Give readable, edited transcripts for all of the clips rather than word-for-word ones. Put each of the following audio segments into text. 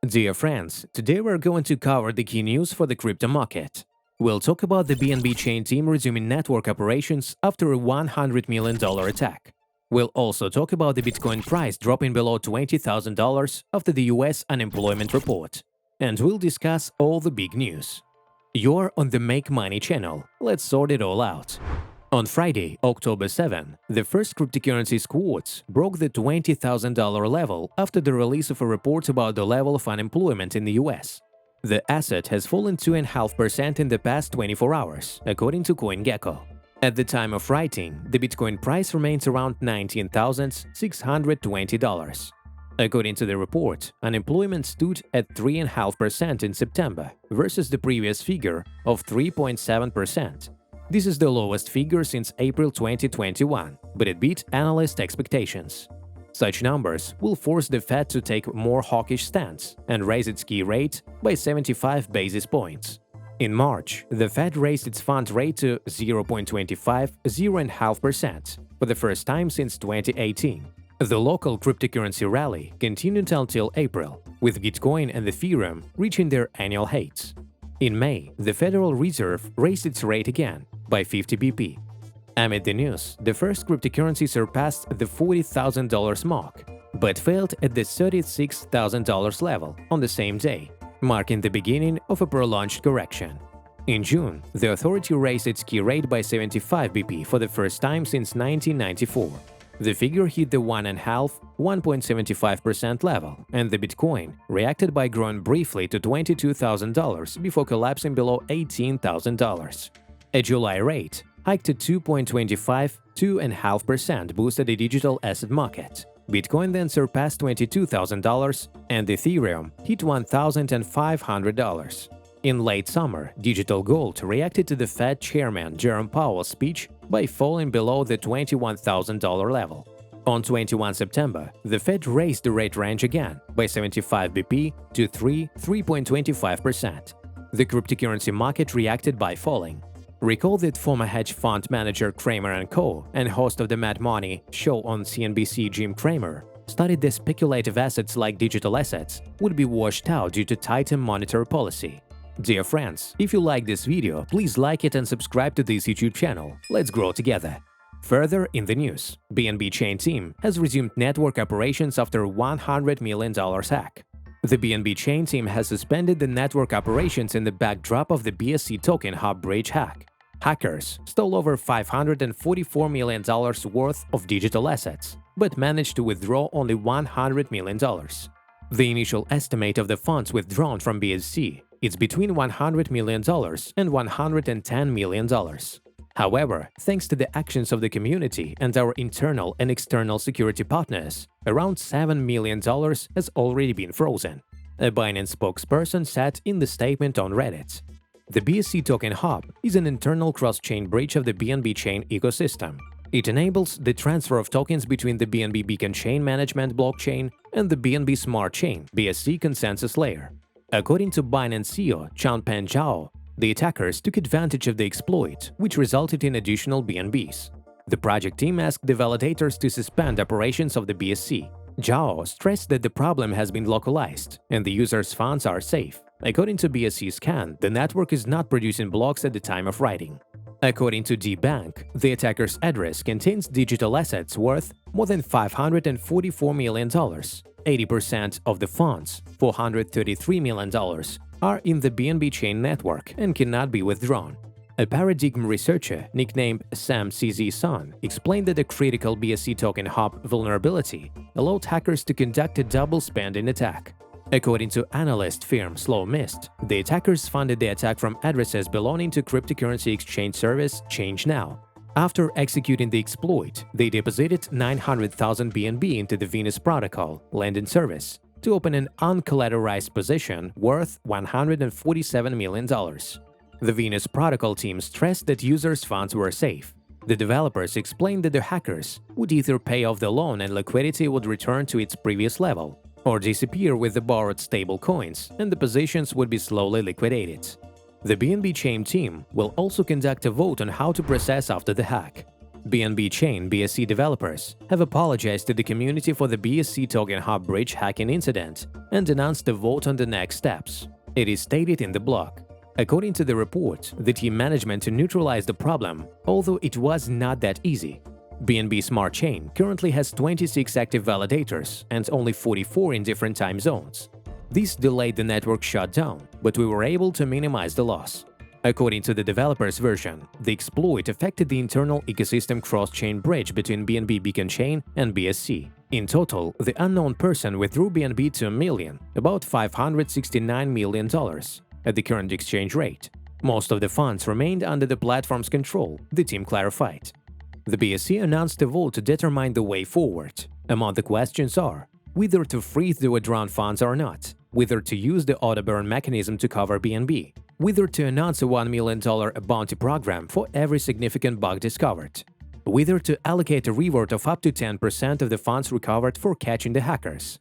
Dear friends, today we're going to cover the key news for the crypto market. We'll talk about the BNB Chain Team resuming network operations after a $100 million attack. We'll also talk about the Bitcoin price dropping below $20,000 after the US unemployment report. And we'll discuss all the big news. You're on the Make Money channel. Let's sort it all out. On Friday, October 7, the first cryptocurrency quartz broke the $20,000 level after the release of a report about the level of unemployment in the US. The asset has fallen 2.5% in the past 24 hours, according to CoinGecko. At the time of writing, the Bitcoin price remains around $19,620. According to the report, unemployment stood at 3.5% in September versus the previous figure of 3.7%. This is the lowest figure since April 2021, but it beat analyst expectations. Such numbers will force the Fed to take a more hawkish stance and raise its key rate by 75 basis points. In March, the Fed raised its fund rate to 0.25% for the first time since 2018. The local cryptocurrency rally continued until April, with Bitcoin and Ethereum reaching their annual heights. In May, the Federal Reserve raised its rate again by 50 BP. Amid the news, the first cryptocurrency surpassed the $40,000 mark, but failed at the $36,000 level on the same day, marking the beginning of a prolonged correction. In June, the authority raised its key rate by 75 BP for the first time since 1994. The figure hit the 1.75% level, and the Bitcoin reacted by growing briefly to $22,000 before collapsing below $18,000. A July rate hiked to 2.25% boosted the digital asset market. Bitcoin then surpassed $22,000 and Ethereum hit $1,500. In late summer, digital gold reacted to the Fed Chairman Jerome Powell's speech by falling below the $21,000 level. On 21 September, the Fed raised the rate range again by 75 BP to 3.25%. The cryptocurrency market reacted by falling. Recall that former hedge fund manager Cramer & Co. and host of the Mad Money show on CNBC Jim Cramer studied that speculative assets like digital assets would be washed out due to tighter monetary policy. Dear friends, if you like this video, please like it and subscribe to this YouTube channel. Let's grow together. Further in the news, BNB Chain Team has resumed network operations after a $100 million hack. The BNB Chain Team has suspended the network operations in the backdrop of the BSC token hub breach hack. Hackers stole over $544 million worth of digital assets, but managed to withdraw only $100 million. The initial estimate of the funds withdrawn from BSC is between $100 million and $110 million. However, thanks to the actions of the community and our internal and external security partners, around $7 million has already been frozen, a Binance spokesperson said in the statement on Reddit. The BSC token hub is an internal cross-chain bridge of the BNB chain ecosystem. It enables the transfer of tokens between the BNB Beacon Chain Management blockchain and the BNB Smart Chain (BSC) consensus layer. According to Binance CEO Changpeng Zhao, the attackers took advantage of the exploit, which resulted in additional BNBs. The project team asked the validators to suspend operations of the BSC. Zhao stressed that the problem has been localized and the users' funds are safe. According to BSC scan, the network is not producing blocks at the time of writing. According to D-Bank, the attacker's address contains digital assets worth more than $544 million. 80% of the funds, $433 million, are in the BNB chain network and cannot be withdrawn. A Paradigm researcher nicknamed Sam CZ Sun explained that a critical BSC token hub vulnerability allowed hackers to conduct a double spending attack. According to analyst firm Slow Mist, the attackers funded the attack from addresses belonging to cryptocurrency exchange service ChangeNow. After executing the exploit, they deposited 900,000 BNB into the Venus protocol lending service to open an uncollateralized position worth $147 million. The Venus protocol team stressed that users' funds were safe. The developers explained that the hackers would either pay off the loan and liquidity would return to its previous level, or disappear with the borrowed stablecoins and the positions would be slowly liquidated. The BNB Chain team will also conduct a vote on how to process after the hack. BNB Chain (BSC) developers have apologized to the community for the BSC token hub bridge hacking incident and announced a vote on the next steps. It is stated in the blog. According to the report, the team management to neutralize the problem, although it was not that easy. BNB Smart Chain currently has 26 active validators and only 44 in different time zones. This delayed the network shutdown, but we were able to minimize the loss. According to the developer's version, the exploit affected the internal ecosystem cross-chain bridge between BNB Beacon Chain and BSC. In total, the unknown person withdrew BNB to $1 million, about $569 million, at the current exchange rate. Most of the funds remained under the platform's control, the team clarified. The BSC announced a vote to determine the way forward. Among the questions are whether to freeze the withdrawn funds or not, whether to use the auto-burn mechanism to cover BNB, whether to announce a $1 million bounty program for every significant bug discovered, whether to allocate a reward of up to 10% of the funds recovered for catching the hackers.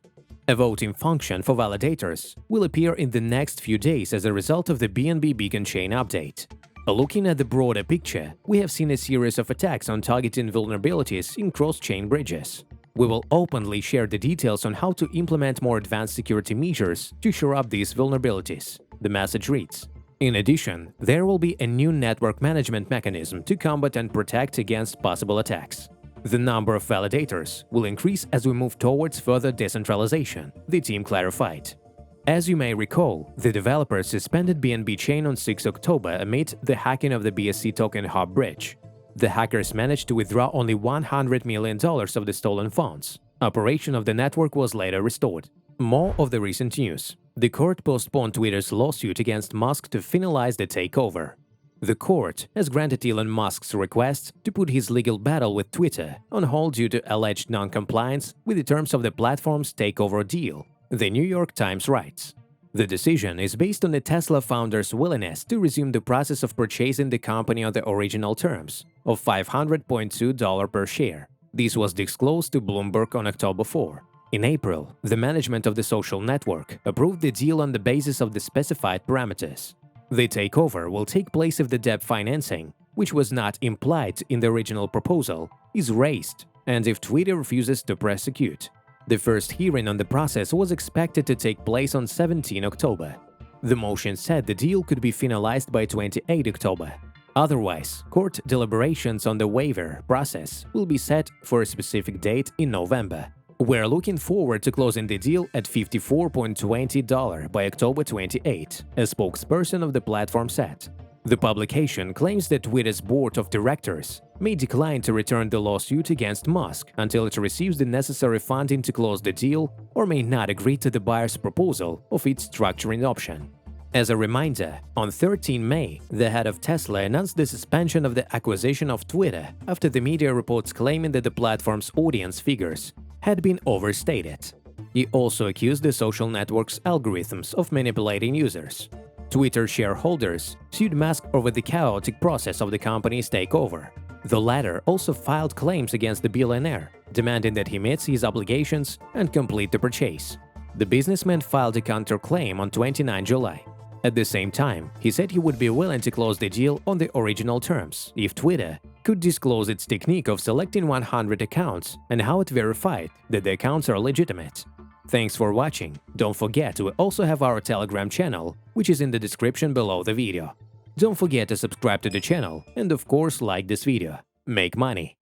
A voting function for validators will appear in the next few days as a result of the BNB Beacon Chain update. Looking at the broader picture, we have seen a series of attacks on targeting vulnerabilities in cross-chain bridges. We will openly share the details on how to implement more advanced security measures to shore up these vulnerabilities, the message reads. In addition, there will be a new network management mechanism to combat and protect against possible attacks. The number of validators will increase as we move towards further decentralization, the team clarified. As you may recall, the developers suspended BNB Chain on 6 October amid the hacking of the BSC token hub bridge. The hackers managed to withdraw only $100 million of the stolen funds. Operation of the network was later restored. More of the recent news. The court postponed Twitter's lawsuit against Musk to finalize the takeover. The court has granted Elon Musk's request to put his legal battle with Twitter on hold due to alleged non-compliance with the terms of the platform's takeover deal, the New York Times writes. The decision is based on the Tesla founder's willingness to resume the process of purchasing the company on the original terms of $500.2 per share. This was disclosed to Bloomberg on October 4. In April, the management of the social network approved the deal on the basis of the specified parameters. The takeover will take place if the debt financing, which was not implied in the original proposal, is raised, and if Twitter refuses to prosecute. The first hearing on the process was expected to take place on 17 October. The motion said the deal could be finalized by 28 October. Otherwise, court deliberations on the waiver process will be set for a specific date in November. We're looking forward to closing the deal at $54.20 by October 28, a spokesperson of the platform said. The publication claims that Twitter's board of directors may decline to return the lawsuit against Musk until it receives the necessary funding to close the deal or may not agree to the buyer's proposal of its structuring option. As a reminder, on 13 May, the head of Tesla announced the suspension of the acquisition of Twitter after the media reports claiming that the platform's audience figures had been overstated. He also accused the social network's algorithms of manipulating users. Twitter shareholders sued Musk over the chaotic process of the company's takeover. The latter also filed claims against the billionaire, demanding that he meets his obligations and complete the purchase. The businessman filed a counterclaim on 29 July. At the same time, he said he would be willing to close the deal on the original terms if Twitter could disclose its technique of selecting 100 accounts and how it verified that the accounts are legitimate. Thanks for watching. Don't forget we also have our Telegram channel, which is in the description below the video. Don't forget to subscribe to the channel and of course like this video. Make money!